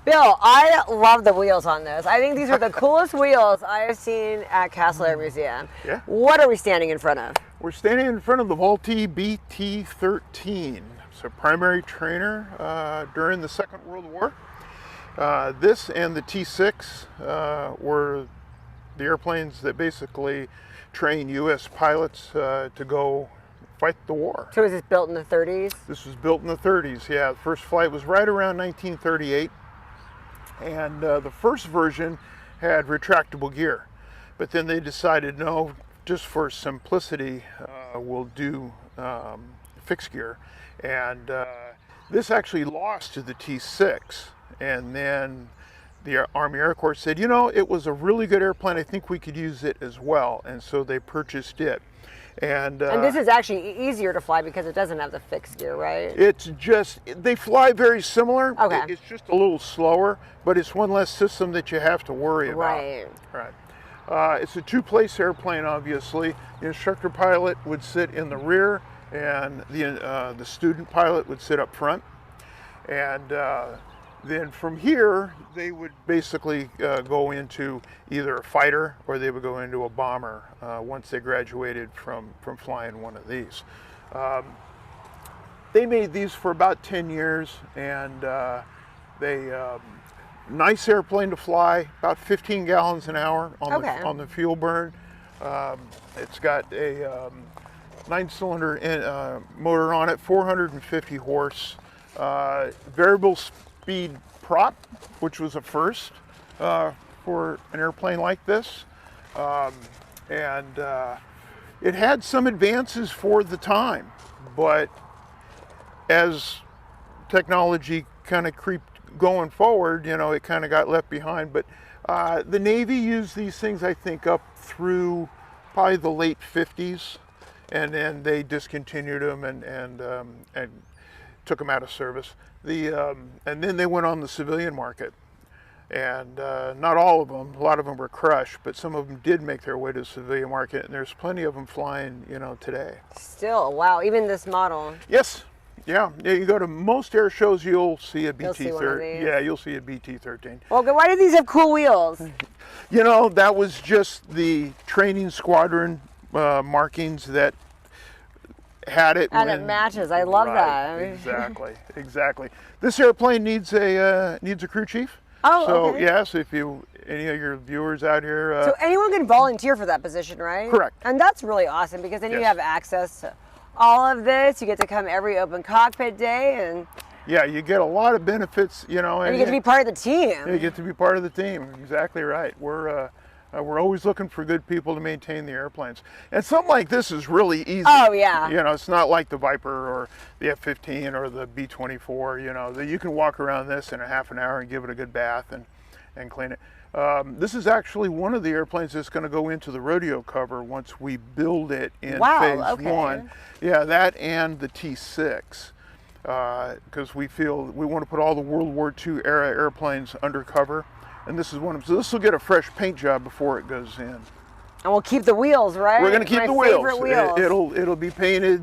Bill, I love the wheels on this. I think these are the coolest wheels I have seen at Castle Air Museum. Yeah. What are we standing in front of? We're standing in front of the Vultee BT-13. It's a primary trainer during the Second World War. This and the T-6 were the airplanes that basically train U.S. pilots to go fight the war. So was this built in the 30s? This was built in the 30s, yeah. The first flight was right around 1938. And the first version had retractable gear. But then they decided, no, just for simplicity, we'll do fixed gear. And this actually lost to the T-6. And then the Army Air Corps said, you know, it was a really good airplane. I think we could use it as well. And so they purchased it. And this is actually easier to fly because it doesn't have the fixed gear, right? It's just, they fly very similar. Okay. It's just a little slower, but it's one less system that you have to worry about. Right. Right. It's a two-place airplane, obviously. The instructor pilot would sit in the rear, and the student pilot would sit up front. And then from here, they would basically go into either a fighter or they would go into a bomber once they graduated from flying one of these. They made these for about 10 years, and nice airplane to fly, about 15 gallons an hour on the fuel burn. It's got a 9-cylinder motor on it, 450 horse, variable speed prop, which was a first for an airplane like this. It had some advances for the time, but as technology kind of creeped going forward, you know, it kind of got left behind. But the Navy used these things, I think, up through probably the late 50s, and then they discontinued them and took them out of service. And then they went on the civilian market, and not all of them. A lot of them were crushed, but some of them did make their way to the civilian market, and there's plenty of them flying, you know, today. Still, wow, even this model. Yes, yeah. You go to most air shows, you'll see a You'll see one of BT-13. these. Yeah, you'll see a BT-13. Well, why do these have cool wheels? You know, that was just the training squadron markings that had it. And it matches. I love that. Exactly. This airplane needs a crew chief. Oh, so okay. yes, if any of your viewers out here. So anyone can volunteer for that position, right? Correct. And that's really awesome because then you Yes. have access to all of this. You get to come every open cockpit day, and Yeah, you get a lot of benefits, you know. you get to be part of the team. Yeah, you get to be part of the team. Exactly right. We're always looking for good people to maintain the airplanes. And something like this is really easy. Oh, yeah. You know, it's not like the Viper or the F-15 or the B-24, you know, that you can walk around this in a half an hour and give it a good bath and clean it. This is actually one of the airplanes that's going to go into the rodeo cover once we build it in phase one. Yeah, that and the T-6. Because we feel we want to put all the World War II era airplanes undercover. And this is one of them. So this will get a fresh paint job before it goes in. And we'll keep the wheels, right? We're going to keep My the wheels. favorite wheels. It'll be painted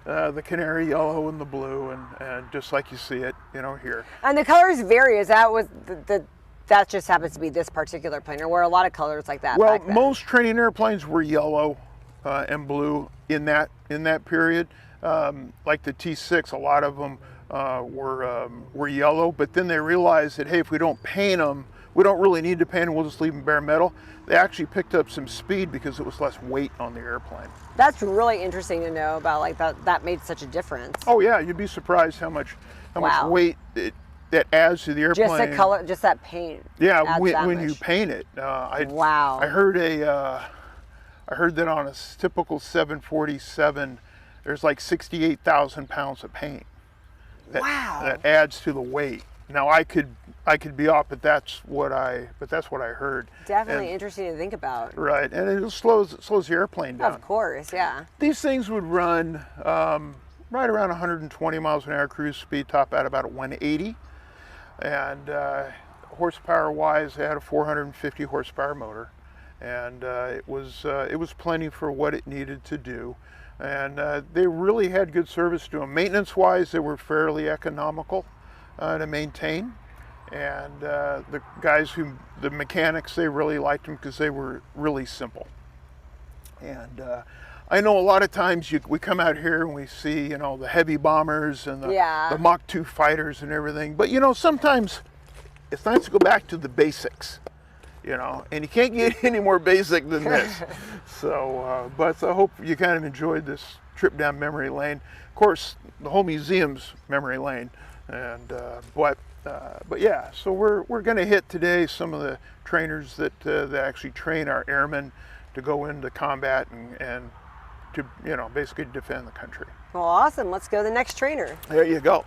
the canary yellow and the blue, and just like you see it, you know, here. And the colors vary. Is that what that just happens to be this particular plane, or were a lot of colors like that? Well, back then? most training airplanes were yellow and blue in that period. Like the T-6, a lot of them were yellow, but then they realized that, hey, if we don't paint them, we don't really need to paint them, we'll just leave them bare metal. They actually picked up some speed because it was less weight on the airplane. That's really interesting to know about, like that made such a difference. Oh yeah, you'd be surprised how much Wow. weight that adds to the airplane. Just the color, just that paint. Yeah, when you paint it. Wow. I heard that on a typical 747, there's like 68,000 pounds of paint. That adds to the weight. Now I could be off, but that's what I heard. Definitely interesting to think about. Right, and it slows the airplane down. Of course, yeah. These things would run right around 120 miles an hour cruise speed, top out about 180, and horsepower-wise, they had a 450 horsepower motor, and it was plenty for what it needed to do. And they really had good service to them. Maintenance-wise, they were fairly economical to maintain, And the guys the mechanics, they really liked them because they were really simple. And I know a lot of times we come out here and we see, you know, the heavy bombers and the Mach 2 fighters and everything. But, you know, sometimes it's nice to go back to the basics, you know, and you can't get any more basic than this. So, but I hope you kind of enjoyed this trip down memory lane. Of course, the whole museum's memory lane. And, but yeah, so we're going to hit today some of the trainers that actually train our airmen to go into combat and to, you know, basically defend the country. Well, awesome. Let's go to the next trainer. There you go.